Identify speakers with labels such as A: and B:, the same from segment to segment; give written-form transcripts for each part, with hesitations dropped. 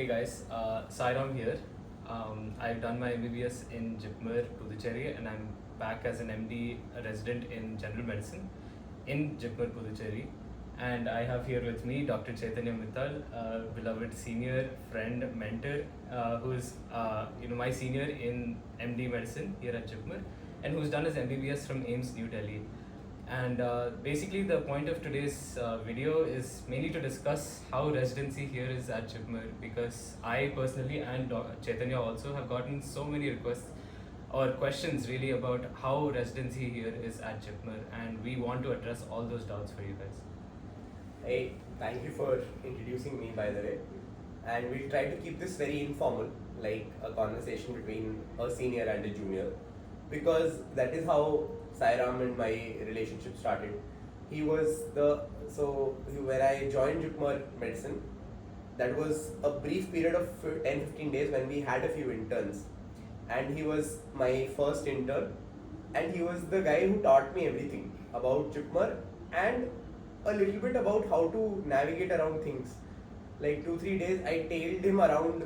A: Hey guys, Sairam here. I've done my MBBS in JIPMER Puducherry and I'm back as an MD resident in General Medicine in JIPMER Puducherry. And I have here with me Dr. Chetanya Mittal, beloved senior friend, mentor, who is my senior in MD Medicine here at JIPMER and who's done his MBBS from AIIMS New Delhi. And basically the point of today's video is mainly to discuss how residency here is at JIPMER, because I personally and Chetanya also have gotten so many requests or questions really about how residency here is at JIPMER, and we want to address all those doubts for you guys.
B: Hey, thank you for introducing me, by the way. And we'll try to keep this very informal, like a conversation between a senior and a junior, because that is how Sairam and my relationship started. He was when I joined JIPMER Medicine, that was a brief period of 10-15 days when we had a few interns. And he was my first intern, and he was the guy who taught me everything about JIPMER and a little bit about how to navigate around things. Like 2-3 days, I tailed him around,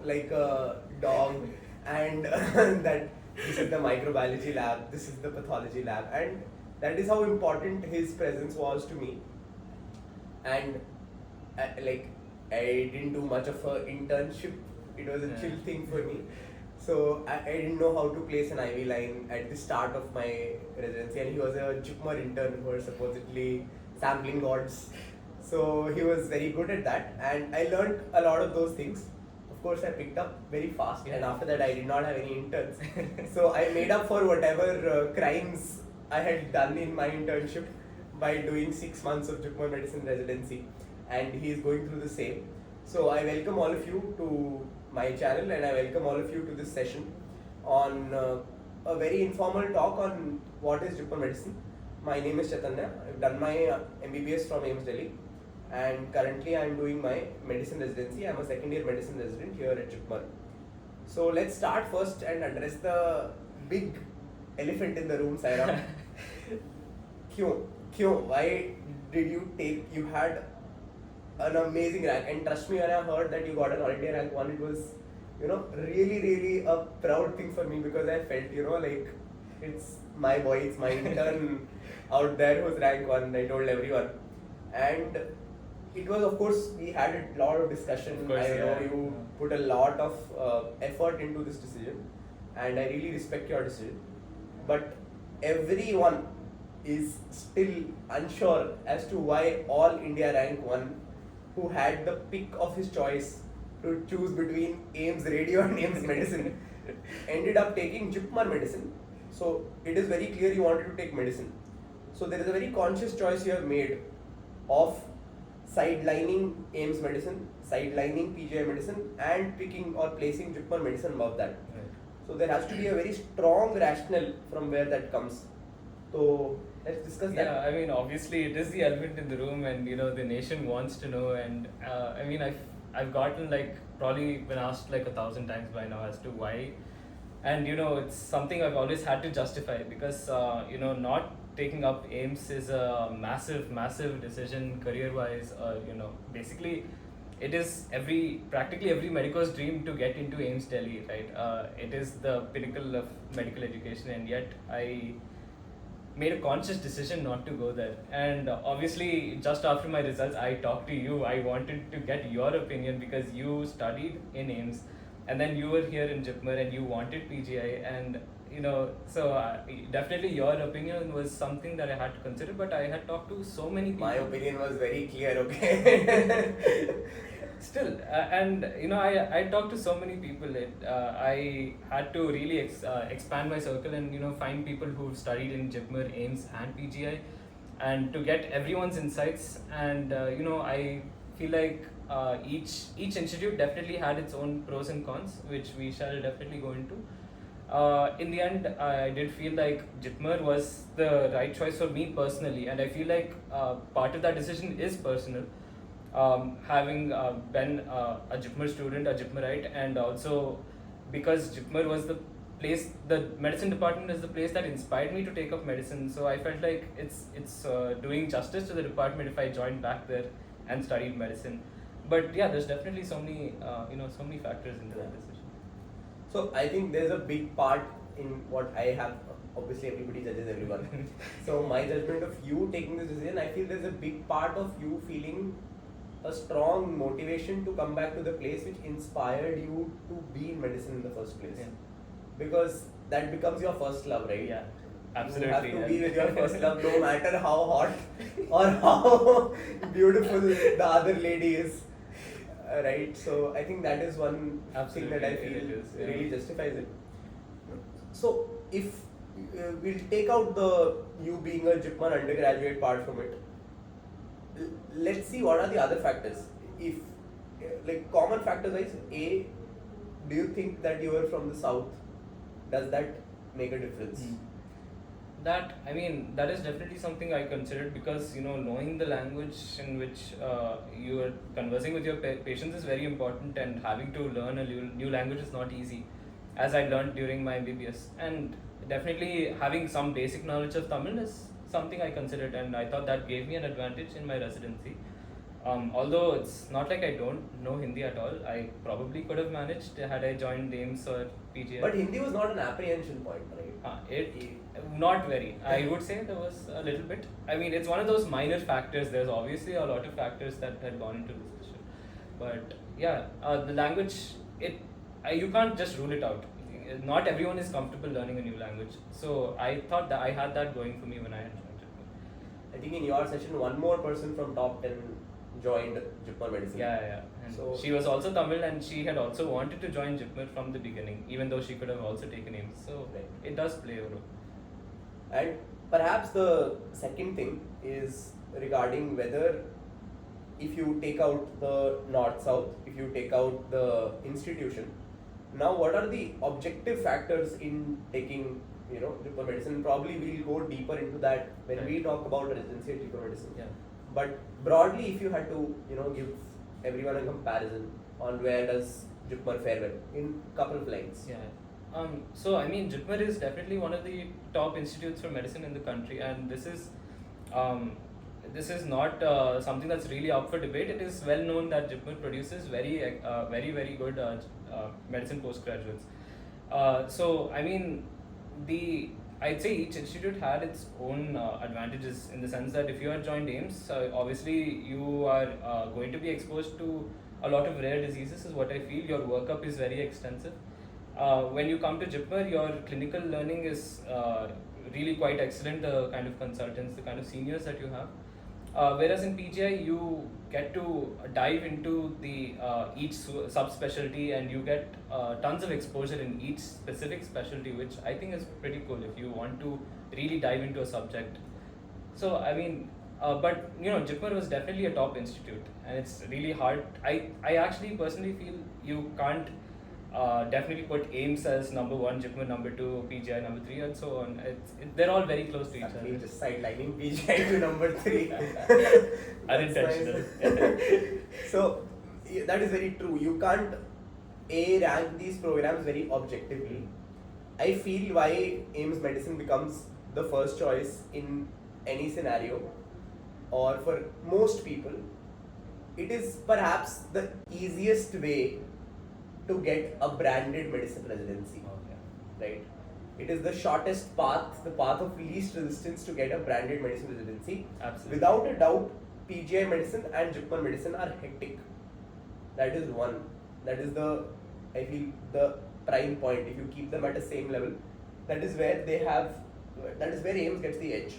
B: like a dog, and that this is the microbiology lab, this is the pathology lab, and that is how important his presence was to me. And I didn't do much of an internship. It was a chill thing for me. So I didn't know how to place an IV line at the start of my residency, and he was a JIPMER intern who was supposedly sampling gods. So he was very good at that, and I learned a lot of those things. Of course, I picked up very fast, and after that I did not have any interns. So I made up for whatever crimes I had done in my internship by doing 6 months of JIPMER Medicine residency, and he is going through the same. So I welcome all of you to my channel, and I welcome all of you to this session on a very informal talk on what is JIPMER Medicine. My name is Chetanya. I've done my MBBS from AIIMS Delhi, and currently I'm doing my medicine residency. I'm a second year medicine resident here at JIPMER. So let's start first and address the big elephant in the room, Sairam. Why did you had an amazing rank, and trust me, when I heard that you got an all India rank 1, it was, really a proud thing for me, because I felt, like it's my boy, it's my intern out there who's rank 1, I told everyone. And it was, of course, we had a lot of discussion. I know you put a lot of effort into this decision, and I really respect your decision. But everyone is still unsure as to why all India rank 1, who had the pick of his choice to choose between AIIMS Radio and AIIMS Medicine, ended up taking JIPMER Medicine. So it is very clear you wanted to take medicine. So there is a very conscious choice you have made of sidelining AIIMS Medicine, sidelining PGI Medicine, and picking or placing JIPMER Medicine above that. Right. So there has to be a very strong rationale from where that comes. So let's discuss that.
A: Yeah, I mean, obviously it is the elephant in the room, and the nation wants to know. And I've gotten probably been asked 1,000 times by now as to why, and it's something I've always had to justify, because not taking up AIIMS is a massive decision career-wise. Basically, it is practically every medico's dream to get into AIIMS Delhi, right? It is the pinnacle of medical education, and yet I made a conscious decision not to go there. And obviously, just after my results, I talked to you. I wanted to get your opinion, because you studied in AIIMS, and then you were here in JIPMER, and you wanted PGI, and so definitely your opinion was something that I had to consider. But I had talked to so many people.
B: My opinion was very clear, okay?
A: Still, and I talked to so many people. I had to really expand my circle and find people who've studied in JIPMER, AIIMS, and PGI, and to get everyone's insights. And I feel like each institute definitely had its own pros and cons, which we shall definitely go into. In the end, I did feel like JIPMER was the right choice for me personally, and I feel like part of that decision is personal. Having been a JIPMER student, a JIPMERite, and also because JIPMER was the place, the medicine department is the place that inspired me to take up medicine. So I felt like it's doing justice to the department if I joined back there and studied medicine. But yeah, there's definitely so many so many factors into that decision.
B: So I think there's a big part in what I have. Obviously, everybody judges everyone. So my judgment of you taking this decision, I feel there's a big part of you feeling a strong motivation to come back to the place which inspired you to be in medicine in the first place.
A: Yeah.
B: Because that becomes your first love, right?
A: Yeah, absolutely.
B: You have to be with your first love, no matter how hot or how beautiful the other lady is. Right? So I think that is one thing that I feel really justifies it. So if we'll take out the you being a JIPMER undergraduate part from it, let's see what are the other factors. If like common factors wise, A, do you think that you are from the south? Does that make a difference?
A: That is definitely something I considered, because knowing the language in which you are conversing with your patients is very important, and having to learn a new language is not easy, as I learned during my MBBS. And definitely having some basic knowledge of Tamil is something I considered, and I thought that gave me an advantage in my residency. Although it's not like I don't know Hindi at all, I probably could have managed had I joined AIIMS or PGI.
B: But Hindi was not an apprehension point, right?
A: Not very. I would say there was a little bit. It's one of those minor factors. There's obviously a lot of factors that had gone into this decision. But yeah, the language, you can't just rule it out. Not everyone is comfortable learning a new language. So I thought that I had that going for me when I had joined JIPMER.
B: I think in your session, one more person from top 10 joined JIPMER Medicine.
A: Yeah. And so she was also Tamil, and she had also wanted to join JIPMER from the beginning, even though she could have also taken AIIMS. So it does play a role.
B: And perhaps the second thing is regarding whether, if you take out the north-south, if you take out the institution, now what are the objective factors in taking JIPMER Medicine? Probably we'll go deeper into that when we talk about residency at JIPMER Medicine.
A: Yeah.
B: But broadly, if you had to give everyone a comparison on where does JIPMER fare well in couple of lines.
A: Yeah. So JIPMER is definitely one of the top institutes for medicine in the country, and this is not something that's really up for debate. It is well known that JIPMER produces very good medicine postgraduates. I'd say each institute had its own advantages, in the sense that if you had joined AIIMS, obviously you are going to be exposed to a lot of rare diseases, is what I feel. Your workup is very extensive. When you come to JIPMER, your clinical learning is really quite excellent, the kind of consultants, the kind of seniors that you have. Whereas in PGI, you get to dive into the each subspecialty, and you get tons of exposure in each specific specialty, which I think is pretty cool if you want to really dive into a subject. So but JIPMER was definitely a top institute, and it's really hard. I actually personally feel you can't definitely put AIIMS as number 1, JIPMER number 2, PGI number 3, and so on. They're all very close to each other.
B: Just sidelining PGI to number 3.
A: Unintentional.
B: So that is very true. You can't rank these programs very objectively. I feel why AIIMS Medicine becomes the first choice in any scenario, or for most people, it is perhaps the easiest way to get a branded medicine residency. Right? It is the shortest path, the path of least resistance to get a branded medicine residency.
A: Absolutely.
B: Without a doubt, PGI medicine and JIPMER medicine are hectic. That is one. That is I feel the prime point. If you keep them at the same level, that is where AIIMS gets the edge.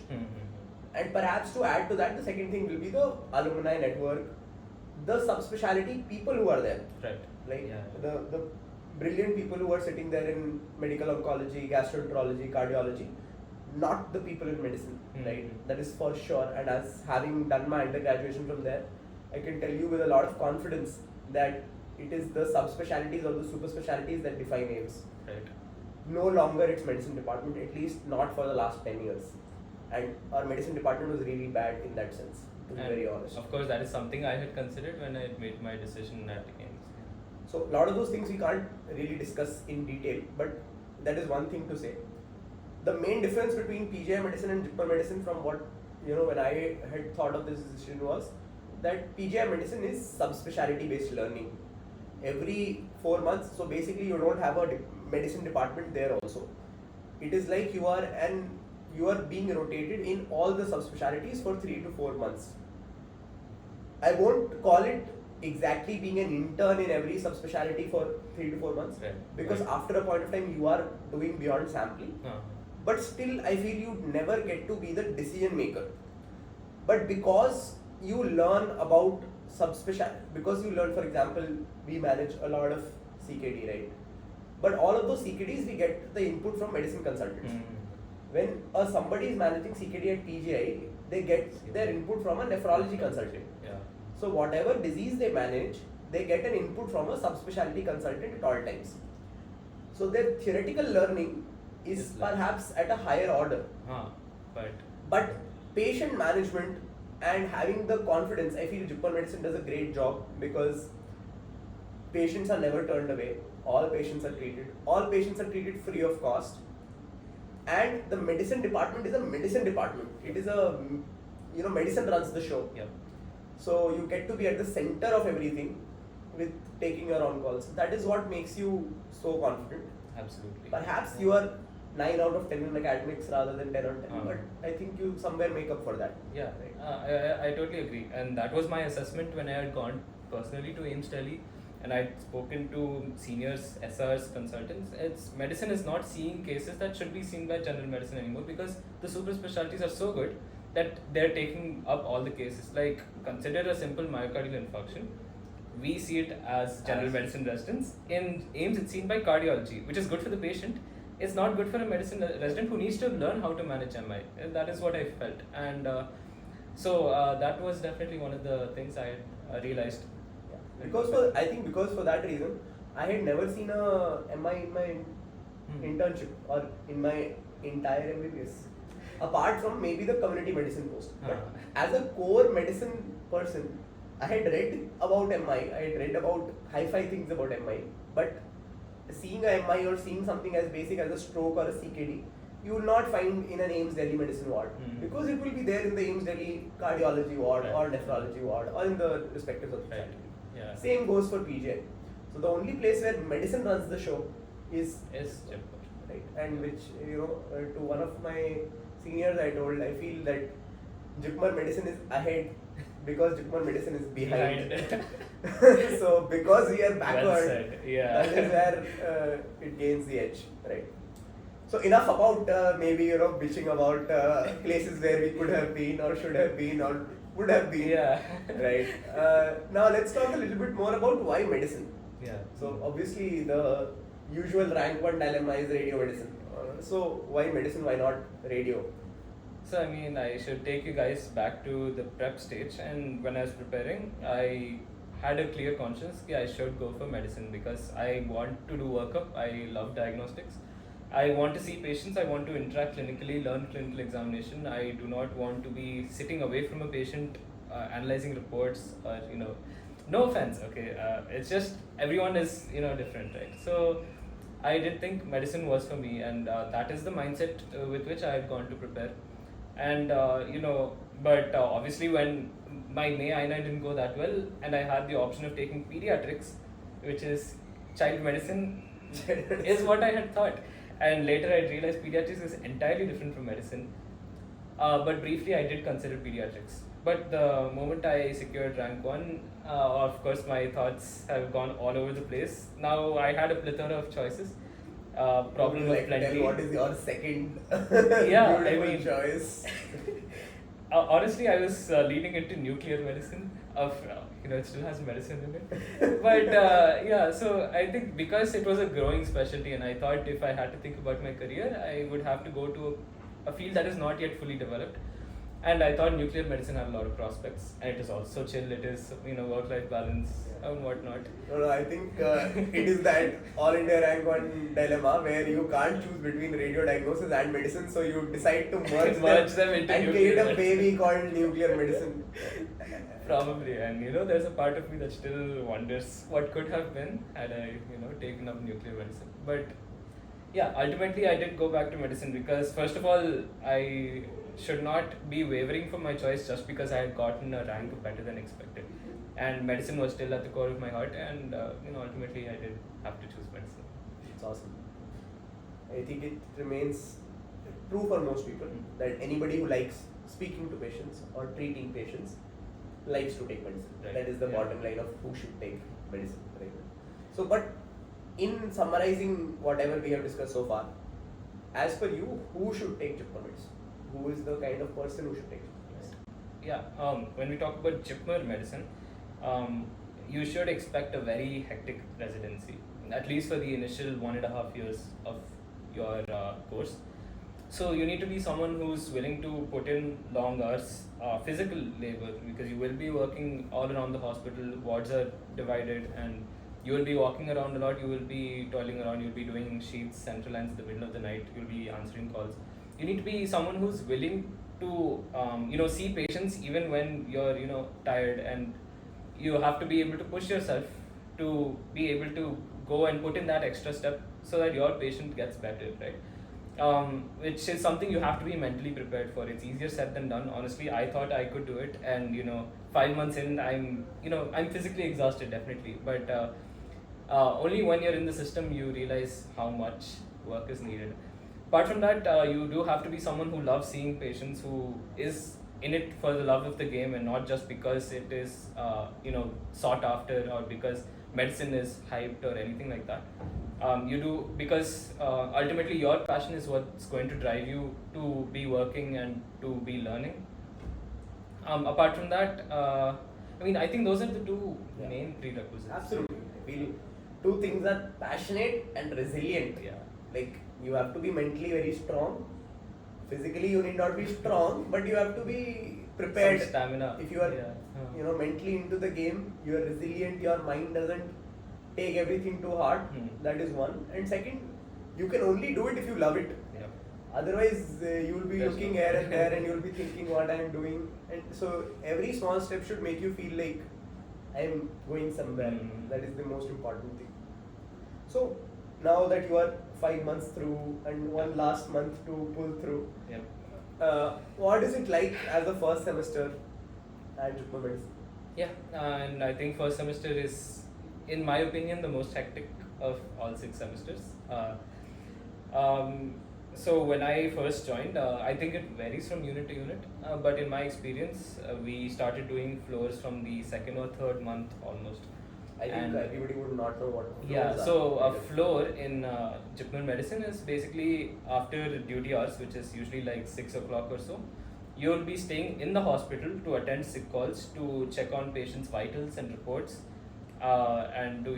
B: And perhaps to add to that, the second thing will be the alumni network, the subspecialty people who are there.
A: Right.
B: The brilliant people who are sitting there in medical oncology, gastroenterology, cardiology, not the people in medicine, right? That is for sure. And as having done my undergraduation from there, I can tell you with a lot of confidence that it is the subspecialties or the super specialties that define AIIMS.
A: Right.
B: No longer its medicine department, at least not for the last 10 years. And our medicine department was really bad in that sense, to be very honest.
A: Of course, that is something I had considered when I made my decision at AIIMS.
B: So a lot of those things we can't really discuss in detail, but that is one thing to say. The main difference between PGI medicine and JIPMER medicine, from what when I had thought of this decision, was that PGI medicine is subspecialty based learning. Every 4 months, so basically you don't have a medicine department there also. It is like you are being rotated in all the subspecialties for 3 to 4 months. I won't call it exactly being an intern in every subspecialty for 3 to 4 months,
A: Right.
B: because after a point of time you are doing beyond sampling. But still, I feel you never get to be the decision maker. But because you learn about because you learn, for example, we manage a lot of CKD, right? But all of those CKDs, we get the input from medicine consultants. When somebody is managing CKD at PGI, they get their input from a nephrology consultant.
A: Yeah.
B: So whatever disease they manage, they get an input from a subspecialty consultant at all times. So their theoretical learning is perhaps at a higher order. But patient management and having the confidence, I feel JIPMER Medicine does a great job, because patients are never turned away. All patients are treated. All patients are treated free of cost. And the medicine department is a medicine department. It is medicine runs the show.
A: Yep.
B: So you get to be at the center of everything with taking your own calls. That is what makes you so confident.
A: Absolutely.
B: Perhaps you are 9 out of 10 in academics rather than 10 out of 10, but I think you somewhere make up for that.
A: Yeah, I totally agree. And that was my assessment when I had gone personally to AIIMS Delhi and I'd spoken to seniors, SRs, consultants. Medicine is not seeing cases that should be seen by general medicine anymore, because the super specialties are so good that they're taking up all the cases. Like, consider a simple myocardial infarction. We see it as general medicine residents. In AIIMS, it's seen by cardiology, which is good for the patient. It's not good for a medicine resident who needs to learn how to manage MI. And that is what I felt. And so that was definitely one of the things I realized.
B: Yeah. Because for that reason, I had never seen a MI in my internship or in my entire MBBS. Apart from maybe the community medicine post. But as a core medicine person, I had read about MI, I had read about hi-fi things about MI, but seeing a MI or seeing something as basic as a stroke or a CKD, you will not find in an AIIMS Delhi medicine ward, because it will be there in the AIIMS Delhi cardiology ward or nephrology ward or in the respective subspecialty.
A: Yeah.
B: Same goes for PGI. So the only place where medicine runs the show is
A: JIPMER.
B: Right, and which, to one of my seniors I told, I feel that JIPMER Medicine is ahead because JIPMER Medicine is behind. So because we are backward,
A: Well said. Yeah.
B: that is where it gains the edge, right? So enough about maybe bitching about places where we could have been or should have been or would have been.
A: Yeah.
B: Right. Now let's talk a little bit more about why medicine.
A: Yeah.
B: So obviously the usual rank one dilemma is radio medicine. So why medicine? Why not radio?
A: So I mean, I should take you guys back to the prep stage, and when I was preparing, I had a clear conscience that I should go for medicine because I want to do workup. I love diagnostics. I want to see patients. I want to interact clinically, learn clinical examination. I do not want to be sitting away from a patient, analyzing reports, or no offense, okay. It's just everyone is different, right? So I did think medicine was for me, and that is the mindset with which I had gone to prepare. And but obviously when my May INI didn't go that well, and I had the option of taking pediatrics, which is child medicine, is what I had thought. And later I realized pediatrics is entirely different from medicine. But briefly I did consider pediatrics. But the moment I secured rank 1, of course my thoughts have gone all over the place. Now I had a plethora of choices. Problem was plenty.
B: What is your second
A: beautiful
B: choice?
A: Honestly, I was leaning into nuclear medicine. It still has medicine in it. But so I think because it was a growing specialty, and I thought if I had to think about my career, I would have to go to a field that is not yet fully developed. And I thought nuclear medicine had a lot of prospects, and it is also chill. It is work-life balance and whatnot.
B: No, I think it is that all India rank 1 dilemma where you can't choose between radio diagnosis and medicine, so you decide to merge
A: them into
B: and create a baby called nuclear medicine.
A: Probably, and there's a part of me that still wonders what could have been had I taken up nuclear medicine. But Yeah, ultimately I did go back to medicine because first of all, I should not be wavering from my choice just because I had gotten a rank better than expected. And medicine was still at the core of my heart, and ultimately I did have to choose medicine.
B: It's awesome. I think it remains true for most people that anybody who likes speaking to patients or treating patients likes to take medicine.
A: Right.
B: That is the bottom line of who should take medicine. Right? So, but in summarizing whatever we have discussed so far, as per you, who should take JIPMER medicine? Who is the kind of person who should take JIPMER medicine?
A: Yeah, when we talk about JIPMER medicine, you should expect a very hectic residency, at least for the initial 1.5 years of your course. So you need to be someone who's willing to put in long hours, physical labor, because you will be working all around the hospital. Wards are divided, and you will be walking around a lot. You will be toiling around. You'll be doing sheets, central lines in the middle of the night. You'll be answering calls. You need to be someone who's willing to, see patients even when you're, tired, and you have to be able to push yourself to be able to go and put in that extra step so that your patient gets better, right? Which is something you have to be mentally prepared for. It's easier said than done. Honestly, I thought I could do it, and 5 months in, I'm physically exhausted, definitely. But only when you're in the system, you realize how much work is needed. Apart from that, you do have to be someone who loves seeing patients, who is in it for the love of the game and not just because it is sought after or because medicine is hyped or anything like that. You do because ultimately your passion is what's going to drive you to be working and to be learning. Apart from that, I think those are the two main prerequisites.
B: Absolutely. I feel two things are passionate and resilient.
A: Yeah.
B: Like you have to be mentally very strong. Physically, you need not be strong, but you have to be prepared.
A: Some stamina.
B: If you are, mentally into the game, you are resilient. Your mind doesn't take everything too hard. That is one. And second, you can only do it if you love it.
A: Yeah.
B: Otherwise, you will be looking here and there, and you will be thinking what I am doing. And so, every small step should make you feel like I am going somewhere. That is the most important thing. So, now that you are 5 months through and one last month to pull through, what is it like as a first semester at JIPMER Medicine?
A: Yeah, and I think first semester is, in my opinion, the most hectic of all 6 semesters. So when I first joined, I think it varies from unit to unit, but in my experience, we started doing floors from the 2nd or 3rd month almost.
B: I think everybody would not know what floors
A: Yeah,
B: are.
A: so a floor in JIPMER Medicine is basically after duty hours, which is usually like 6 o'clock or so. You'll be staying in the hospital to attend sick calls, to check on patients' vitals and reports, and to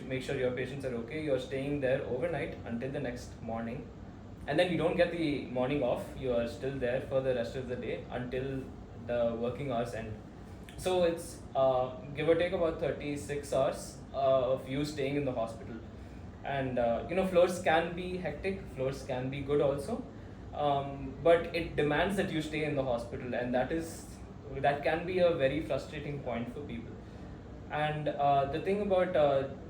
A: make sure your patients are okay. You're staying there overnight until the next morning, and then you don't get the morning off. You are still there for the rest of the day until the working hours end. So it's give or take about 36 hours of you staying in the hospital. And floors can be hectic, floors can be good also, but it demands that you stay in the hospital, and that can be a very frustrating point for people. And the thing about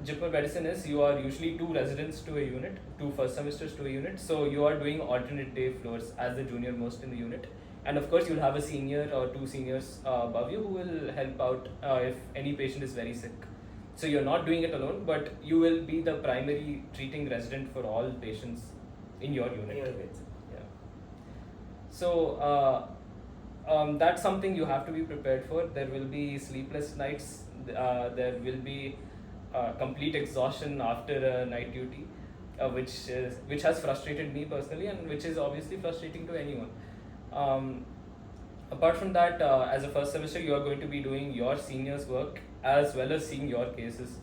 A: JIPMER Medicine is you are usually 2 residents to a unit, 2 first semesters to a unit, so you are doing alternate day floors as the junior most in the unit. And of course, you'll have a senior or 2 seniors above you who will help out if any patient is very sick. So you're not doing it alone, but you will be the primary treating resident for all patients in your unit. Yeah. So that's something you have to be prepared for. There will be sleepless nights. There will be complete exhaustion after a night duty, which has frustrated me personally, and which is obviously frustrating to anyone. Apart from that, as a first semester, you are going to be doing your seniors' work as well as seeing your cases.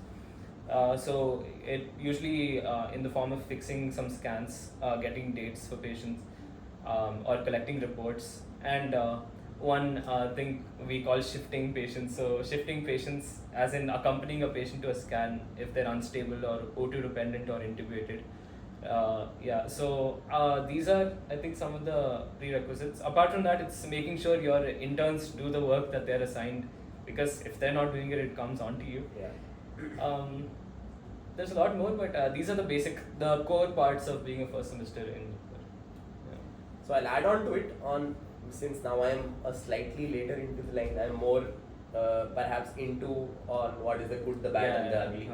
A: So it usually in the form of fixing some scans, getting dates for patients, or collecting reports, and one thing we call shifting patients. So shifting patients as in accompanying a patient to a scan if they're unstable or O2 dependent or intubated. So these are, I think, some of the prerequisites. Apart from that, it's making sure your interns do the work that they're assigned, because if they're not doing it, it comes onto you. there's a lot more, but these are the core parts of being a first semester in JIPMER. Yeah.
B: So I'll add on to it since now I am a slightly later into the line. I'm more perhaps into on what is the good, the bad, and the ugly.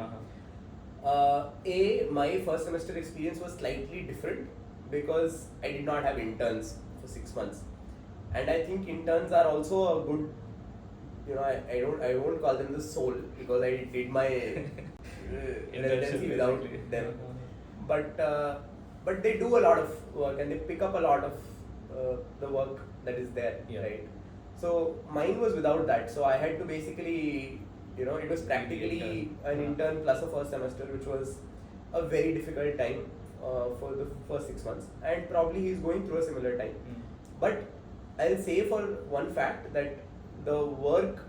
B: My first semester experience was slightly different because I did not have interns for 6 months, and I think interns are also a good. I won't call them the soul because I did my residency without them, but they do a lot of work and they pick up a lot of the work that is there, right? So mine was without that, so I had to basically, it was practically an intern plus a first semester, which was a very difficult time for the first 6 months, and probably he's going through a similar time. But I'll say for one fact that the work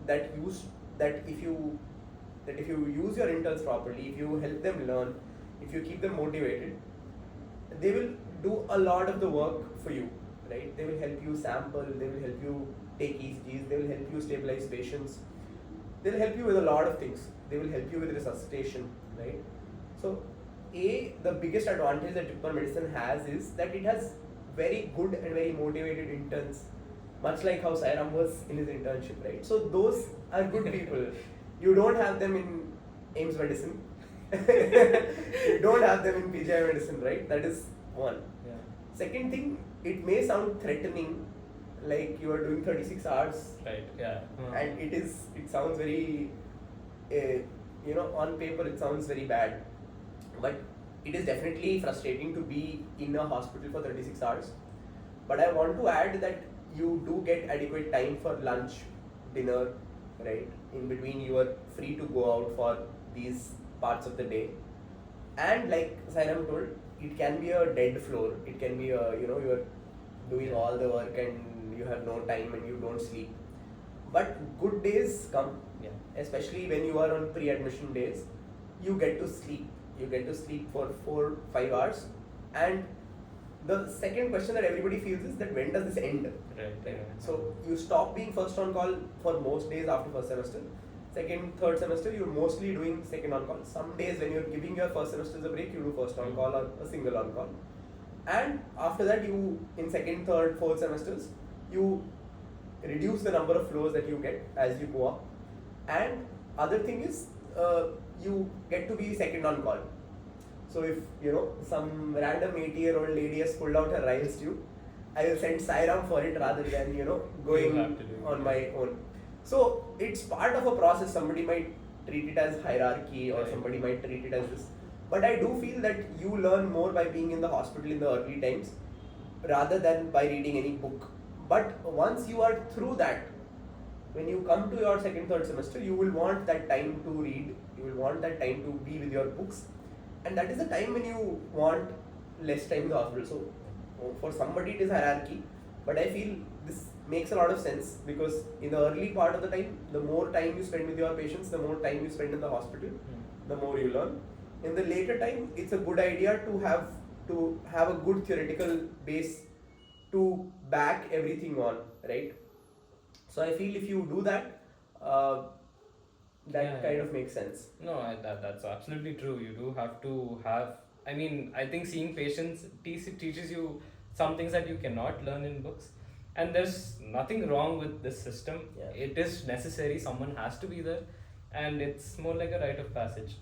B: that if you use your interns properly, if you help them learn, if you keep them motivated, they will do a lot of the work for you, right? They will help you sample, they will help you take ECGs, they will help you stabilize patients, they will help you with a lot of things. They will help you with resuscitation, right? So the biggest advantage that JIPMER Medicine has is that it has very good and very motivated interns, much like how Sairam was in his internship, right? So those are good people. You don't have them in AIIMS Medicine. You don't have them in PGI Medicine, right? That is one.
A: Yeah.
B: Second thing, it may sound threatening, like you are doing 36 hours.
A: Right. Yeah.
B: And it sounds very, on paper it sounds very bad. But it is definitely frustrating to be in a hospital for 36 hours. But I want to add that you do get adequate time for lunch, dinner, right? In between, you are free to go out for these parts of the day. And like Sairam told, it can be a dead floor. It can be you are doing all the work and you have no time and you don't sleep. But good days come, especially when you are on pre-admission days. You get to sleep. You get to sleep for 4-5 hours. And the second question that everybody feels is that when does this end?
A: Right. Yeah.
B: So you stop being first on call for most days after first semester. Second, third semester, you're mostly doing second on call. Some days when you're giving your first semesters a break, you do first on call or a single on call. And after that, you in second, third, fourth semesters, you reduce the number of floors that you get as you go up. And other thing is, you get to be second on call. So if some random 80-year-old lady has pulled out her riles tube, I will send Sairam for it rather than going on my own. So it's part of a process. Somebody might treat it as hierarchy or somebody might treat it as this. But I do feel that you learn more by being in the hospital in the early times rather than by reading any book. But once you are through that, when you come to your second, third semester, you will want that time to read, you will want that time to be with your books. And that is the time when you want less time in the hospital. So for somebody it is hierarchy, but I feel this makes a lot of sense because in the early part of the time, the more time you spend with your patients, the more time you spend in the hospital, the more you learn. In the later time, it's a good idea to have a good theoretical base to back everything on, right? So I feel if you do that, kind of makes sense.
A: No, that's absolutely true. You do have to have. I mean, I think seeing patients teaches you some things that you cannot learn in books. And there's nothing wrong with this system. It is necessary. Someone has to be there, and it's more like a rite of passage.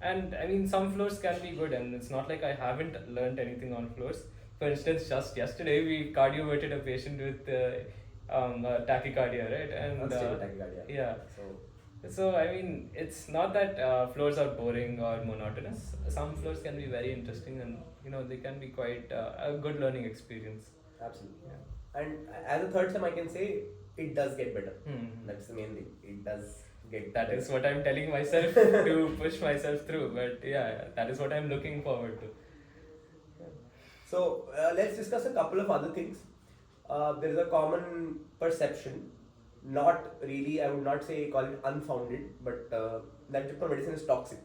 A: And I mean, some floors can be good, and it's not like I haven't learned anything on floors. For instance, just yesterday we cardioverted a patient with tachycardia, right? And
B: unstable tachycardia.
A: Yeah. So I mean, it's not that floors are boring or monotonous. Some floors can be very interesting, and they can be quite a good learning experience.
B: Absolutely. Yeah. And as a third sem, I can say it does get better. That's the main thing. It does get
A: That
B: better.
A: is what I'm telling myself to push myself through. But yeah, that is what I'm looking forward to.
B: So let's discuss a couple of other things. There is a common perception, not really, I would not say call it unfounded, but that JIPMER Medicine is toxic.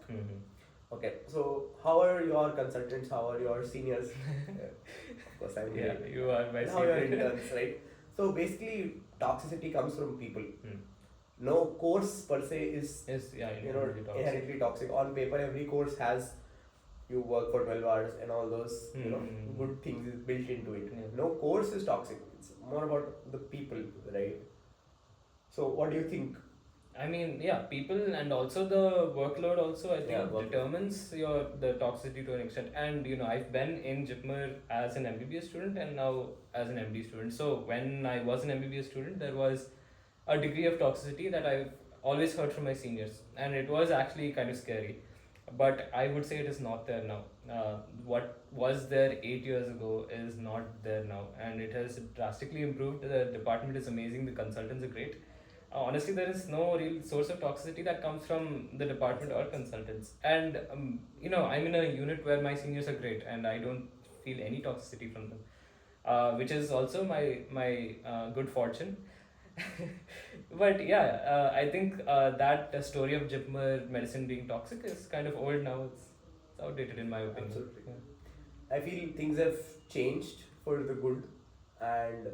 B: Okay, so how are your consultants? How are your seniors? Of course, I'm
A: you are my
B: how are your
A: senior.
B: interns, right? So basically, toxicity comes from people. no course per se is
A: inherently toxic.
B: inherently toxic. On paper, every course has you work for 12 hours and all those good things is built into it.
A: Yeah.
B: No course is toxic. It's more about the people, right? So what do you think?
A: I mean, yeah, people and also the workload also I think
B: workload.
A: determines the toxicity to an extent. And I've been in JIPMER as an MBBS student and now as an MD student. So when I was an MBBS student, there was a degree of toxicity that I've always heard from my seniors, and it was actually kind of scary. But I would say it is not there now. What was there 8 years ago is not there now, and it has drastically improved. The department is amazing. The consultants are great. Honestly, there is no real source of toxicity that comes from the department or consultants. And I'm in a unit where my seniors are great, and I don't feel any toxicity from them, which is also my good fortune. But yeah, I think that story of JIPMER medicine being toxic is kind of old now. It's outdated in my opinion.
B: Absolutely.
A: Yeah.
B: I feel things have changed for the good, and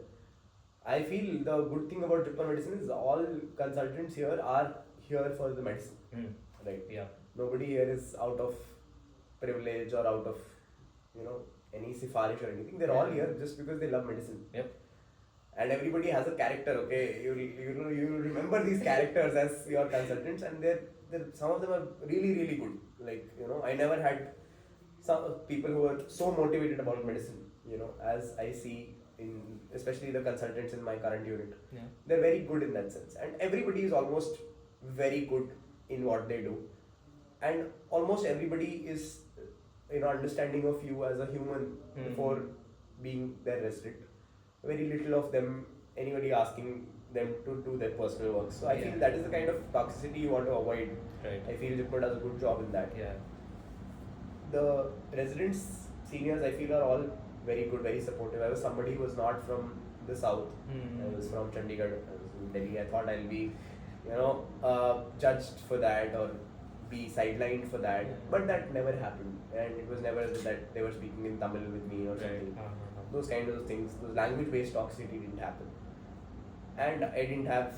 B: I feel the good thing about JIPMER Medicine is all consultants here are here for the medicine, right?
A: Yeah.
B: Nobody here is out of privilege or out of any sifarish or anything. They're all here just because they love medicine.
A: Yep.
B: And everybody has a character. Okay, you remember these characters as your consultants, and they're some of them are really really good. Like I never had some people who are so motivated about medicine. As I see in especially the consultants in my current unit, they're very good in that sense, and everybody is almost very good in what they do, and almost everybody is understanding of you as a human before being their resident. Very little of them anybody asking them to do their personal work. So I feel that is the kind of toxicity you want to avoid.
A: Right.
B: I feel JIPMER does a good job in that.
A: Yeah.
B: The residents, seniors, I feel are all very good, very supportive. I was somebody who was not from the south. I was from Chandigarh. I was in Delhi. I thought I'll be, judged for that or be sidelined for that. But that never happened, and it was never that they were speaking in Tamil with me or something. Those kind of things, those language-based toxicity didn't happen. And I didn't have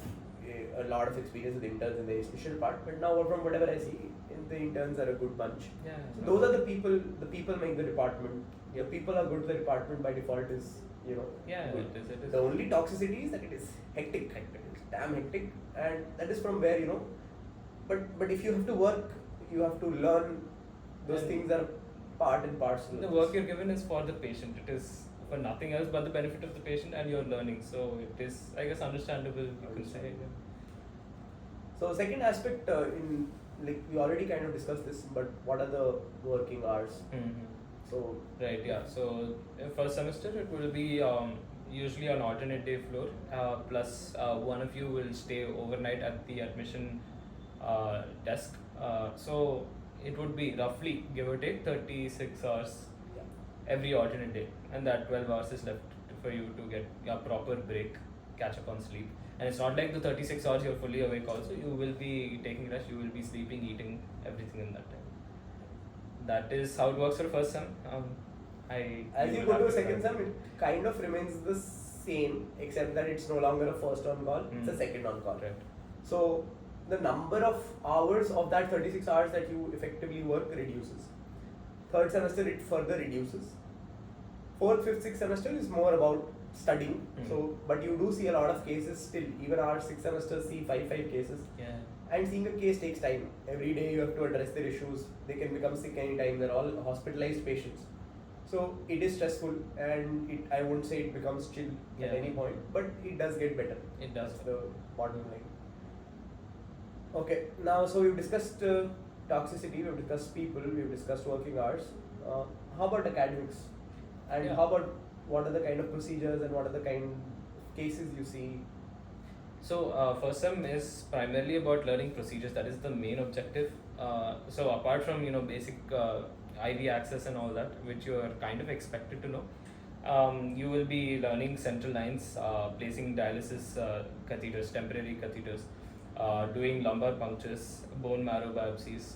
B: a lot of experience with interns in the initial part, but now from whatever I see, the interns are a good bunch.
A: Yeah.
B: So those are the people make the department. The people are good, the department by default is,
A: Yeah,
B: good.
A: it is.
B: The only toxicity is that it is hectic. It's damn hectic, and that is from where, but if you have to work, you have to learn. Those things are part and parcel.
A: The work you're given is for the patient. It is for nothing else but the benefit of the patient and your learning. So it is, I guess, understandable. You can say. Yeah.
B: So second aspect we already kind of discussed this, but what are the working hours? So
A: right, yeah. So first semester it will be usually an alternate day floor. Plus one of you will stay overnight at the admission desk. So it would be roughly, give or take, 36 hours every alternate day, and that 12 hours is left for you to get a proper break, catch up on sleep. And it's not like the 36 hours you're fully awake also. You will be taking rest, you will be sleeping, eating, everything in that time. That is how it works for the first sem.
B: As you go to a second sem, it kind of remains the same, except that it's no longer a first on call, it's a second on call.
A: Right.
B: So the number of hours of that 36 hours that you effectively work reduces. Third semester it further reduces. Fourth, fifth, sixth semester is more about studying. So, but you do see a lot of cases still. Even our sixth semester see five cases.
A: Yeah.
B: And seeing a case takes time. Every day you have to address their issues. They can become sick anytime. They're all hospitalized patients. So it is stressful, and I won't say it becomes chill at any point, but it does get better.
A: It does.
B: That's the bottom line. Okay, now so we've discussed toxicity, we've discussed people, we've discussed working hours. How about academics? And how about what are the kind of procedures and what are the kind of cases you see?
A: So first sem is primarily about learning procedures. That is the main objective. So apart from basic IV access and all that, which you are kind of expected to know, you will be learning central lines, placing dialysis catheters, temporary catheters, doing lumbar punctures, bone marrow biopsies.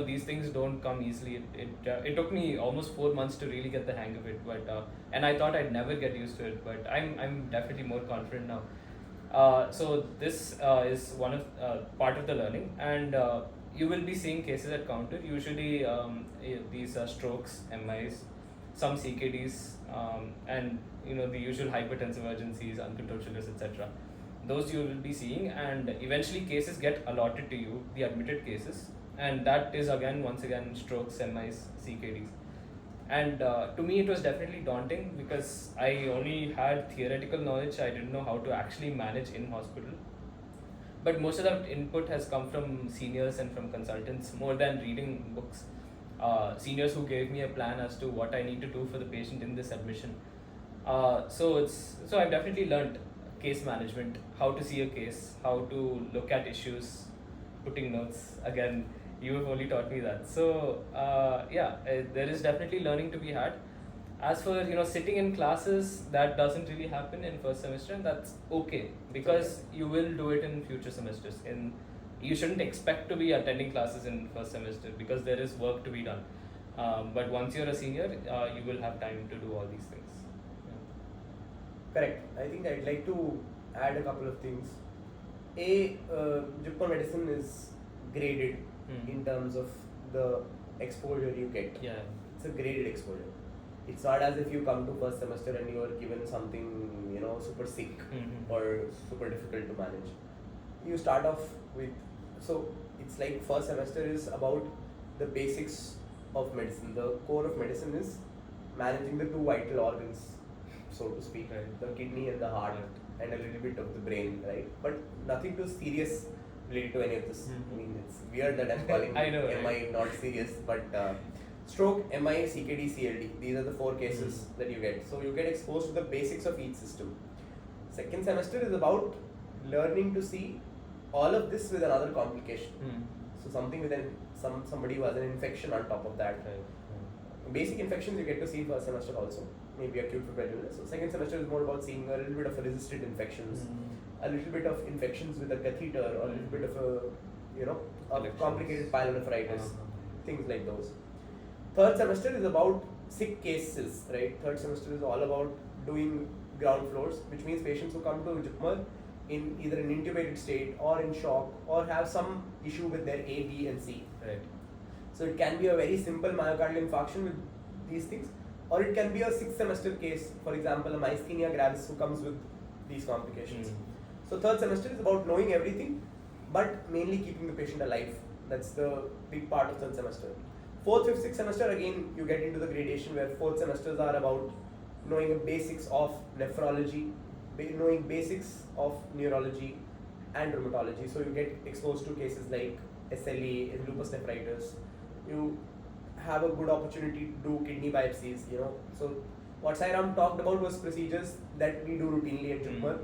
A: These things don't come easily. It took me almost 4 months to really get the hang of it, but and I thought I'd never get used to it, but I'm definitely more confident now. So this is one of part of the learning, and you will be seeing cases at counter. Usually, these are strokes, MIs, some CKDs, and the usual hypertensive urgencies, uncontrolled sugars, etc. Those you will be seeing, and eventually cases get allotted to you, the admitted cases, and that is once again strokes, MIs, CKDs. And to me, it was definitely daunting because I only had theoretical knowledge. I didn't know how to actually manage in hospital. But most of that input has come from seniors and from consultants more than reading books. Seniors who gave me a plan as to what I need to do for the patient in this admission. So I've definitely learned case management, how to see a case, how to look at issues, putting notes. Again, you have only taught me that. So there is definitely learning to be had. As for sitting in classes, that doesn't really happen in first semester, and that's okay because you will do it in future semesters. You shouldn't expect to be attending classes in first semester because there is work to be done. But once you're a senior, you will have time to do all these things.
B: Correct. I think I'd like to add a couple of things. JIPMER Medicine is graded in terms of the exposure you get.
A: Yeah.
B: It's a graded exposure. It's not as if you come to first semester and you are given something, super sick or super difficult to manage. You start off with, so it's like first semester is about the basics of medicine. The core of medicine is managing the two vital organs, so to speak,
A: Right.
B: the kidney and the heart, and a little bit of the brain, right? But nothing too serious related to any of this. I mean, it's weird that I'm calling
A: I know,
B: MI
A: right?
B: not serious, but stroke, MI, CKD, CLD, these are the 4 cases that you get. So you get exposed to the basics of each system. Second semester is about learning to see all of this with another complication. So something with somebody who has an infection on top of that. Basic infections you get to see first semester also, maybe acute febrile illness. So second semester is more about seeing a little bit of resistant infections, a little bit of infections with a catheter, or a little bit of a complicated pyelonephritis, things like those. Third semester is about sick cases, right? Third semester is all about doing ground floors, which means patients who come to JIPMER in either an intubated state or in shock or have some issue with their A, B and C.
A: Right.
B: So it can be a very simple myocardial infarction with these things, or it can be a 6th semester case, for example a myasthenia gravis who comes with these complications. So third semester is about knowing everything but mainly keeping the patient alive. That's the big part of third semester. 4th, 5th, 6th semester, again you get into the gradation where 4th semesters are about knowing the basics of nephrology, knowing basics of neurology and rheumatology. So you get exposed to cases like SLE and lupus nephritis. You have a good opportunity to do kidney biopsies, So what Sairam talked about was procedures that we do routinely at JIPMER.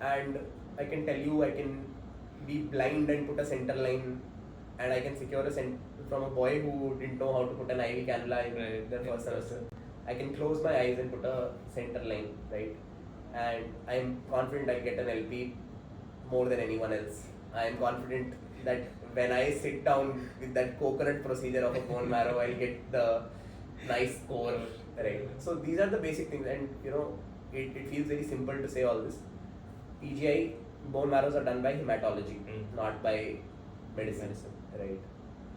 B: And I can tell you, I can be blind and put a center line, and I can secure from a boy who didn't know how to put an IV cannula in their first semester. I can close my eyes and put a center line, right? And I am confident I'll get an LP more than anyone else. I am confident that when I sit down with that coconut procedure of a bone marrow, I'll get the nice score, right? So these are the basic things, and it feels very simple to say all this. PGI bone marrows are done by hematology, not by medicine, right?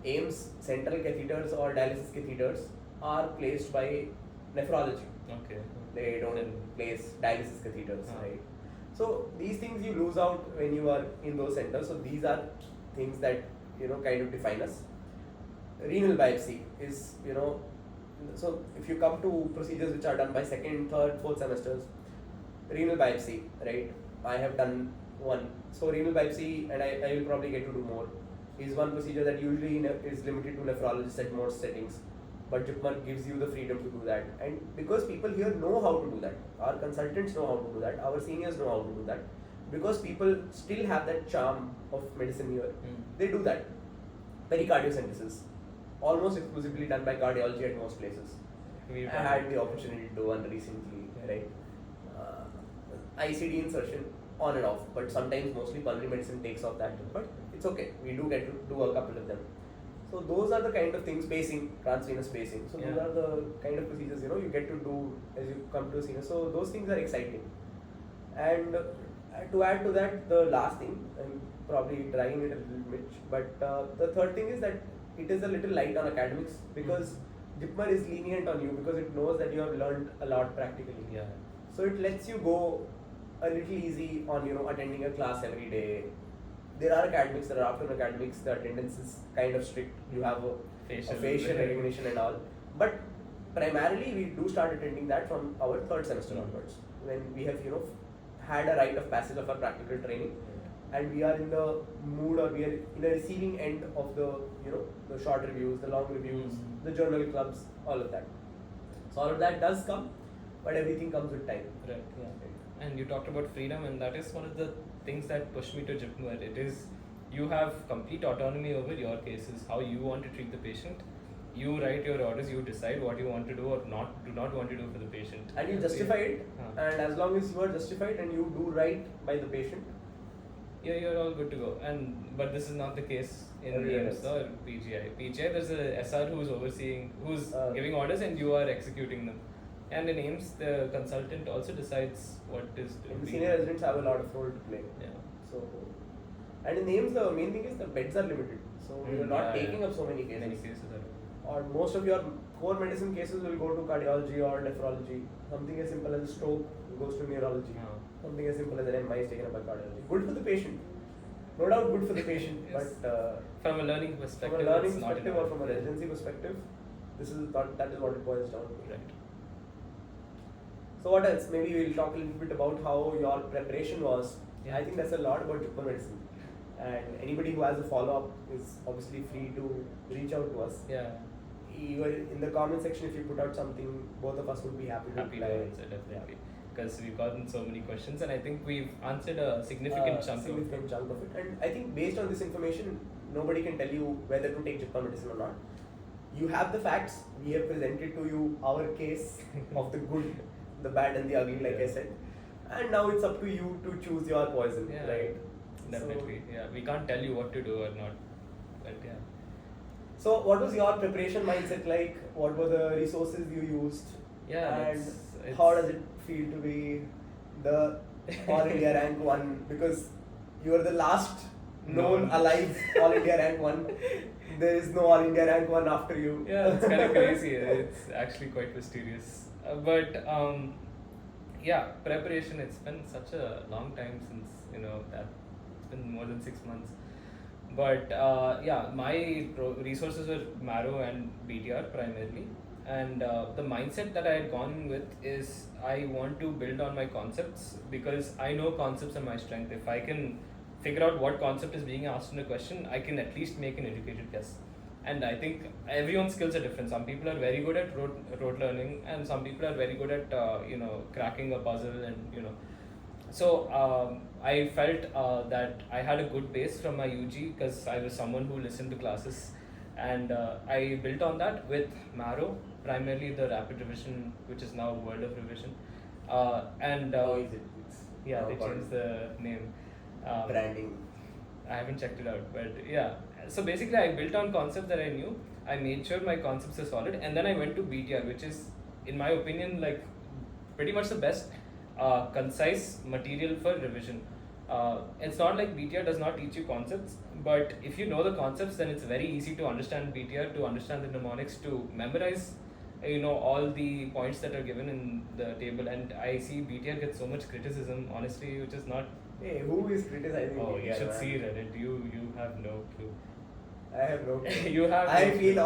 B: AIIMS central catheters or dialysis catheters are placed by nephrology.
A: Okay.
B: They don't place dialysis catheters, right? So these things you lose out when you are in those centers. So these are things that kind of define us. Renal biopsy is so if you come to procedures which are done by 2nd, 3rd, 4th semesters, renal biopsy, right? I have done one. So renal biopsy, and I will probably get to do more, is one procedure that usually is limited to nephrologists at most settings. But JIPMER gives you the freedom to do that. And because people here know how to do that, our consultants know how to do that, our seniors know how to do that, because people still have that charm of medicine here, they do that. Pericardiocentesis, almost exclusively done by cardiology at most places. I had the opportunity to do one recently, right? ICD insertion, on and off, but sometimes mostly pulmonary medicine takes off that, but it's okay. We do get to do a couple of them. So those are the kind of things, pacing, transvenous pacing. So those are the kind of procedures you get to do as you come to a senior. So those things are exciting. And To add to that, the last thing, I'm probably dragging it a little bit, but the third thing is that it is a little light on academics because JIPMER is lenient on you because it knows that you have learned a lot practically.
A: Yeah.
B: So it lets you go a little easy on attending a class every day. There are academics, there are afternoon academics. The attendance is kind of strict. You have a facial recognition and all. But primarily, we do start attending that from our third semester onwards, when we have had a rite of passage of our practical training, and we are in the mood, or we are in the receiving end of the the short reviews, the long reviews, the journal clubs, all of that. So all of that does come, but everything comes with time.
A: Right. Yeah. And you talked about freedom, and that is one of the things that pushed me to JIPMER. It is, you have complete autonomy over your cases, how you want to treat the patient. You write your orders, you decide what you want to do or do not want to do for the patient.
B: And you justify it, and as long as you are justified and you do right by the patient,
A: yeah, you're all good to go. But this is not the case in AIIMS or PGI. PGI, there's a SR who's overseeing, who's giving orders, and you are executing them. And in AIIMS, the consultant also decides what is to
B: and the
A: be.
B: senior residents have a lot of role to play.
A: Yeah.
B: So, and in AIIMS, the main thing is the beds are limited. So you're not taking up so many cases.
A: Many cases are.
B: Or most of your core medicine cases will go to cardiology or nephrology. Something as simple as a stroke goes to neurology. Something as simple as an MI is taken up by cardiology. Good for the patient. No doubt good for the patient,
A: Yes.
B: But
A: From a learning perspective,
B: from a learning
A: it's not
B: perspective or from a residency perspective, that is what it boils down to.
A: Right.
B: So what else? Maybe we'll talk a little bit about how your preparation was.
A: Yeah.
B: I think that's a lot about JIPMER Medicine. And anybody who has a follow-up is obviously free to reach out to us.
A: Yeah.
B: Even in the comment section, if you put out something, both of us would be happy to reply.
A: answer, definitely. Because we've gotten so many questions, and I think we've answered a significant chunk of it.
B: And I think based on this information, nobody can tell you whether to take JIPMER Medicine or not. You have the facts. We have presented to you our case of the good, the bad, and the ugly, like I said. And now it's up to you to choose your poison, right?
A: Definitely. So, we can't tell you what to do or not. But yeah.
B: So what was your preparation mindset like? What were the resources you used?
A: Yeah,
B: and how does it feel to be the All India Rank 1? Because you are the last known alive All India Rank 1. There is no All India Rank 1 after you.
A: Yeah, it's kind of crazy. It's actually quite mysterious. Preparation, it's been such a long time since, that it's been more than 6 months. But my resources were Marrow and BTR primarily. And the mindset that I had gone with is I want to build on my concepts because I know concepts are my strength. If I can figure out what concept is being asked in a question, I can at least make an educated guess. And I think everyone's skills are different. Some people are very good at rote learning, and some people are very good at cracking a puzzle, and So I felt that I had a good base from my UG because I was someone who listened to classes, and I built on that with Marrow, primarily the rapid revision, which is now World of Revision.
B: How is it?
A: Yeah, they changed the name.
B: Branding.
A: I haven't checked it out, but yeah. So basically, I built on concepts that I knew. I made sure my concepts are solid, and then I went to BTR, which is, in my opinion, like pretty much the best concise material for revision. It's not like BTR does not teach you concepts, but if you know the concepts, then it's very easy to understand BTR, to understand the mnemonics, to memorize all the points that are given in the table. And I see BTR gets so much criticism, honestly, which is not.
B: Hey, who is criticizing BTR?
A: You should see Reddit. You have no clue.
B: I have no clue.
A: You have.
B: I feel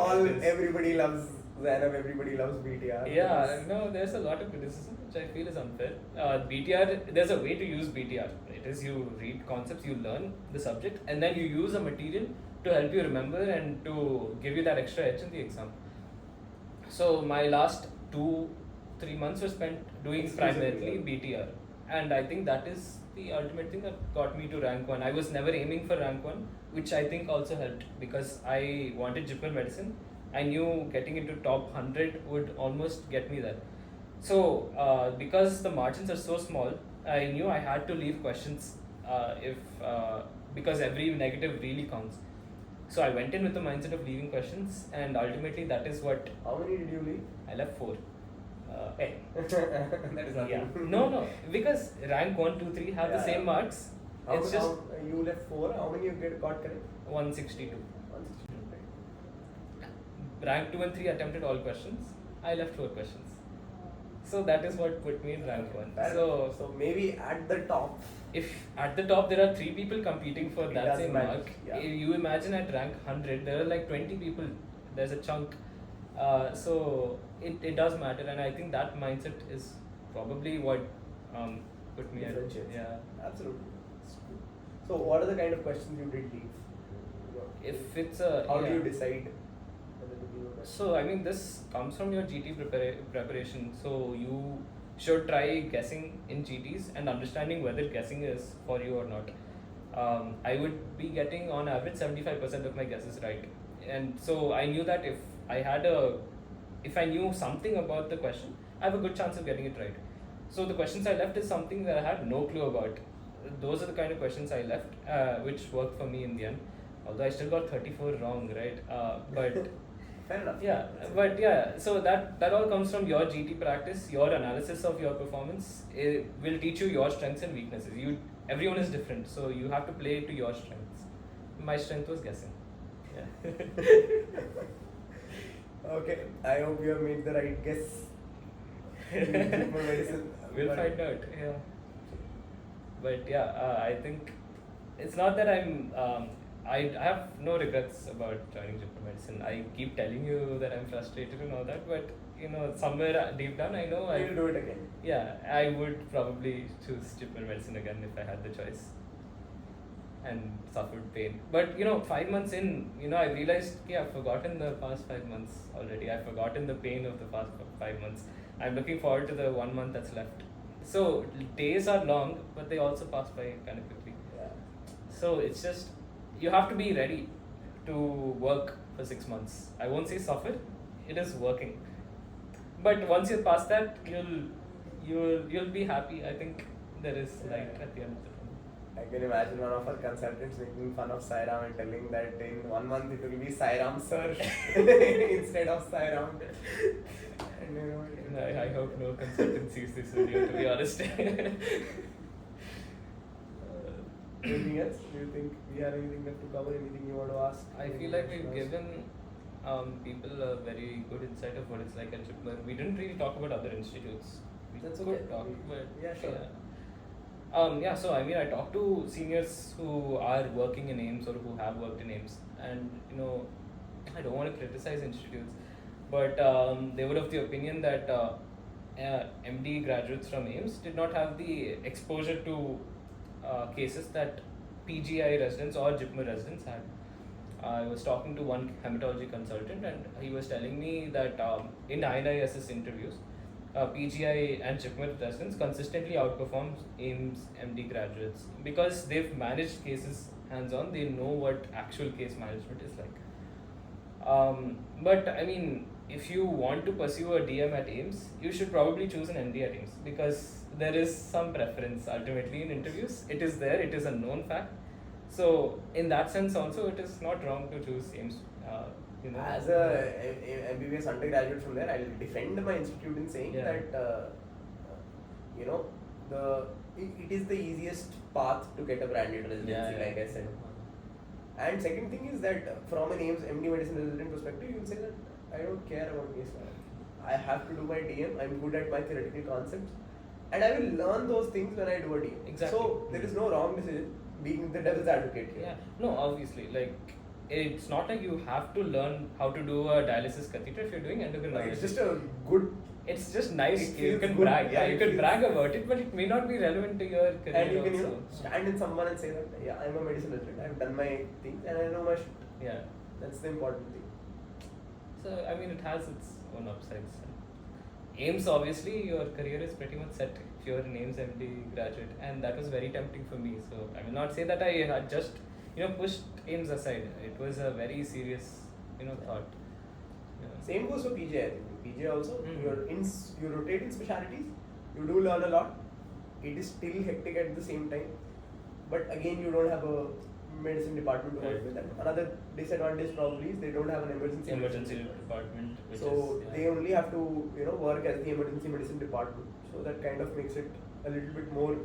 B: everybody loves Sairam, everybody loves BTR.
A: Yeah, no, there's a lot of criticism which I feel is unfair. BTR, there's a way to use BTR. It is you read concepts, you learn the subject, and then you use a material to help you remember and to give you that extra edge in the exam. So my last 2-3 months were spent doing primarily BTR, and I think that is the ultimate thing that got me to rank 1. I was never aiming for rank 1, which I think also helped because I wanted JIPMER Medicine. I knew getting into top 100 would almost get me there. So because the margins are so small, I knew I had to leave questions because every negative really counts. So I went in with the mindset of leaving questions, and ultimately that is what.
B: How many did you leave?
A: I left 4.
B: That is nothing.
A: Yeah. No, because rank 1, 2, 3 have the
B: Yeah.
A: same marks.
B: How,
A: It's just
B: you left 4. How many you got correct?
A: 162.
B: 162.
A: Rank 2 and 3 attempted all questions. I left 4 questions. So that is what put me in rank 1.
B: Fair enough. So maybe at the top.
A: If at the top there are 3 people competing for
B: It
A: that
B: does
A: same
B: matter,
A: mark,
B: yeah.
A: you imagine at rank 100 there are like 20 people. There's a chunk. So it does matter, and I think that mindset is probably what put me at.
B: Differentiates.
A: Yeah.
B: Absolutely. It's true. So what are the kind of questions you did leave?
A: If it's a
B: How
A: yeah.
B: do you decide whether to leave a question?
A: So I mean, this comes from your GT preparation. So you should try guessing in GTs and understanding whether guessing is for you or not. I would be getting on average 75% of my guesses right, and so I knew that if I knew something about the question, I have a good chance of getting it right. So the questions I left is something that I had no clue about. Those are the kind of questions I left, which worked for me in the end. Although I still got 34 wrong, right? But
B: Fair enough.
A: yeah, but yeah, so that all comes from your GT practice, your analysis of your performance. It will teach you your strengths and weaknesses. Everyone is different, so you have to play to your strengths. My strength was guessing. Yeah.
B: Okay, I hope you have made the right guess. JIPMER Medicine.
A: We'll
B: But-
A: find out. Yeah. But yeah, I think it's not that I have no regrets about joining JIPMER Medicine. I keep telling you that I'm frustrated and all that, but somewhere deep down I know
B: You'll do it again.
A: Yeah, I would probably choose JIPMER Medicine again if I had the choice and suffered pain. But 5 months in, I realized I've forgotten the past 5 months already. I've forgotten the pain of the past 5 months. I'm looking forward to the 1 month that's left. So days are long, but they also pass by kind of quickly.
B: Yeah.
A: So it's just you have to be ready to work for 6 months. I won't say suffer; it is working. But once you're past that, you'll be happy. I think there is light at the end of the tunnel.
B: I can imagine one of our consultants making fun of Sairam and telling that in 1 month it will be Sairam sir instead of Sairam. And
A: I hope no consultant sees this video, to be honest.
B: Anything else? Do you think we have anything left to cover? Anything you want to ask?
A: I feel like we've given people a very good insight of what it's like at JIPMER. We didn't really talk about other institutes. We
B: That's
A: could
B: okay.
A: talk, but
B: Yeah, sure.
A: Yeah, so I mean, I talked to seniors who are working in AIIMS or who have worked in AIIMS, and I don't want to criticize institutes, but they were of the opinion that MD graduates from AIIMS did not have the exposure to cases that PGI residents or JIPMER residents had. I was talking to one hematology consultant, and he was telling me that in INI-CET interviews, PGI and JIPMER residents consistently outperform AIIMS MD graduates because they've managed cases hands-on. They know what actual case management is like. But I mean, if you want to pursue a DM at AIIMS, you should probably choose an MD at AIIMS because there is some preference ultimately in interviews. It is there. It is a known fact. So in that sense, also, it is not wrong to choose AIIMS.
B: As a MBBS undergraduate from there, I'll defend my institute in saying that it is the easiest path to get a branded residency, like I said. And second thing is that from an AIIMS MD medicine resident perspective, you will say that I don't care about case management. I have to do my DM. I'm good at my theoretical concepts, and I will learn those things when I do a DM.
A: Exactly.
B: So there is no wrong decision. Being the devil's advocate here.
A: Yeah, no, obviously, like it's not like you have to learn how to do a dialysis catheter if you're doing endocrinology.
B: It's just a good.
A: It's just nice.
B: It
A: You
B: feels
A: can
B: good.
A: brag.
B: Yeah,
A: you
B: it
A: can
B: feels-
A: brag about it, but it may not be relevant to your career.
B: And you can
A: also.
B: stand in someone and say that I'm a medicine resident. I've done my things and I know my shit.
A: Yeah.
B: That's the important thing.
A: So I mean, it has its own upsides. AIIMS, obviously, your career is pretty much set if you're an AIIMS MD graduate, and that was very tempting for me. So I will not say that I had just pushed AIIMS aside. It was a very serious thought. Yeah.
B: Same goes for PJ. I think. PJ also,
A: Mm.
B: you rotate in specialities. You do learn a lot. It is still hectic at the same time, but again, you don't have a medicine department to work
A: Right.
B: with. And another disadvantage probably is they don't have an emergency medicine.
A: department, which
B: So
A: is,
B: they only have to work as the emergency medicine department. So that kind of makes it a little bit more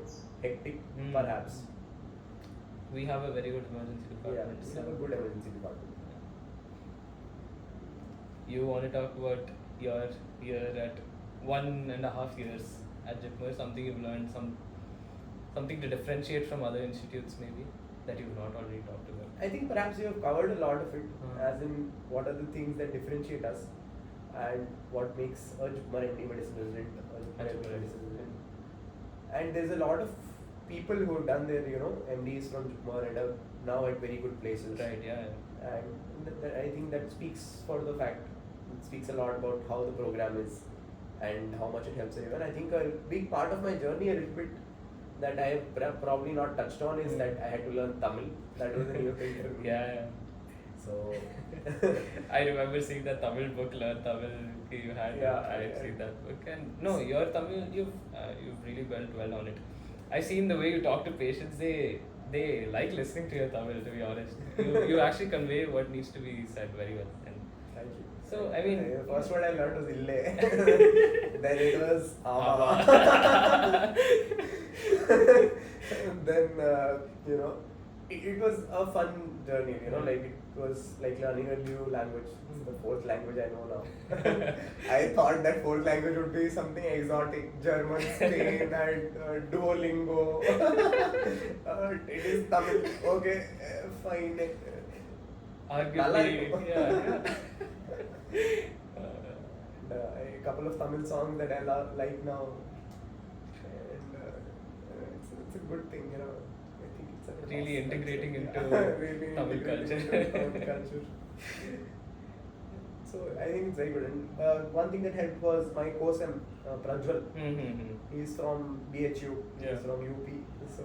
B: hectic,
A: Hmm.
B: perhaps.
A: We have a very good emergency
B: Yeah,
A: department.
B: we have a good emergency department.
A: You want to talk about your year at 1.5 years at JIPMER, something you've learned, something to differentiate from other institutes maybe that you've not already talked about.
B: I think perhaps you have covered a lot of it,
A: Uh-huh.
B: as in what are the things that differentiate us and what makes a JIPMER MD medicine resident a JIPMER MD medicine resident. And there's a lot of people who have done their MDs from JIPMER and are now at very good places.
A: Right, yeah.
B: And I think that speaks for the fact, it speaks a lot about how the program is and how much it helps everyone. I think a big part of my journey, a little bit that I have probably not touched on, is that I had to learn Tamil. That was a new thing for me.
A: Yeah.
B: So
A: I remember seeing that Tamil book, Learn Tamil. You had,
B: Yeah,
A: I had
B: I-
A: seen that book, and no, your Tamil, you've really well on it. I seen the way you talk to patients. They like listening to your Tamil. To be honest, you actually convey what needs to be said very well. And
B: thank you.
A: so I mean,
B: The first word I learned was ille. Then it was ama. Then it was a fun journey. Like it was like learning a new language. It's the fourth language I know now. I thought that fourth language would be something exotic, German, Spain, and Duolingo. It is Tamil. Okay, fine.
A: arguably,
B: Nalla.
A: yeah.
B: A couple of Tamil songs that I like now, and it's a good thing, I think it's a
A: Really integrating into
B: really
A: Tamil
B: integrating
A: culture.
B: into Tamil culture. So I think it's very good. And one thing that helped was my co-sem, Prajwal.
A: Mm-hmm.
B: He's from BHU.
A: Yeah.
B: He's from UP. So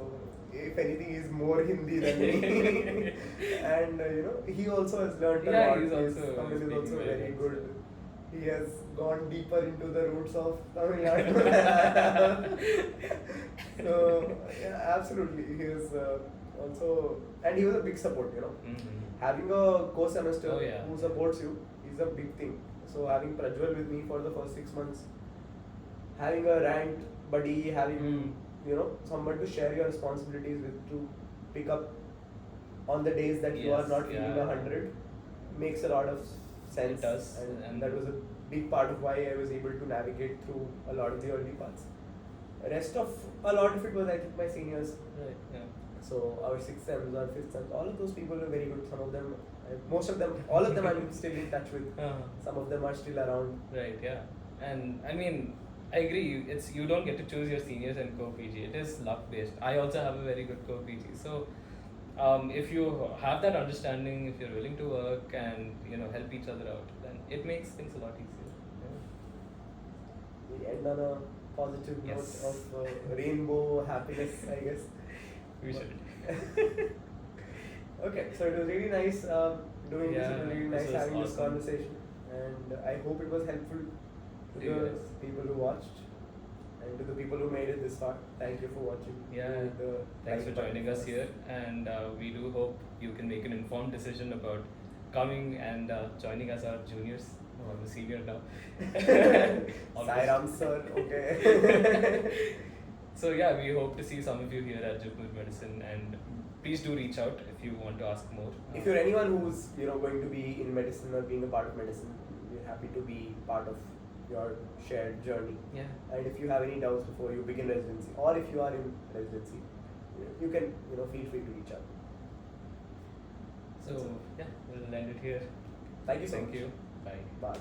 B: if anything, he's more Hindi than me. And he also has learned a
A: Yeah,
B: lot.
A: he's
B: His
A: also
B: Tamil is
A: speaking
B: also
A: very
B: very
A: well.
B: good. He has gone deeper into the roots of Tamil Nadu. So yeah, absolutely. He is also, and he was a big support.
A: Mm-hmm.
B: Having a co-semester
A: Oh, yeah.
B: who supports you is a big thing. So having Prajwal with me for the first 6 months, having a rant buddy, having someone to share your responsibilities with, to pick up on the days that you are
A: Yes,
B: not feeling
A: yeah.
B: 100, makes a lot of sense.
A: It does,
B: and that was a big part of why I was able to navigate through a lot of the early parts. A lot of it was, I think, my seniors.
A: Right, yeah.
B: So our 6th sems, our 5th sems, all of those people were very good. Some of them, most of them, all of them I'm still in touch with.
A: Uh-huh.
B: Some of them are still around.
A: Right, yeah. And I mean, I agree, you don't get to choose your seniors and co-PG. It is luck based. I also have a very good co-PG. So if you have that understanding, if you're willing to work and help each other out, then it makes things a lot easier.
B: We end on a positive
A: Yes.
B: note of rainbow happiness, I guess.
A: We should.
B: Okay, so it was really nice doing this. It was really
A: this
B: nice
A: was
B: having this
A: awesome.
B: conversation, and I hope it was helpful to
A: To you
B: the
A: guys.
B: people who watched, and to the people who made it this far. Thank you for watching.
A: Yeah,
B: Hit the
A: thanks for
B: like button
A: joining us
B: first.
A: here, and we do hope you can make an informed decision about coming and joining as our juniors. Oh, I'm a senior now. Almost.
B: Sairam sir, okay.
A: So yeah, we hope to see some of you here at JIPMER Medicine, and please do reach out if you want to ask more.
B: If you're anyone who's going to be in medicine or being a part of medicine, we're happy to be part of your shared journey.
A: Yeah.
B: And if you have any doubts before you begin residency, or if you are in residency, you can feel free to reach out.
A: So yeah, we'll end it here.
B: Thank you so
A: Thank
B: much.
A: you. Bye.
B: Bye.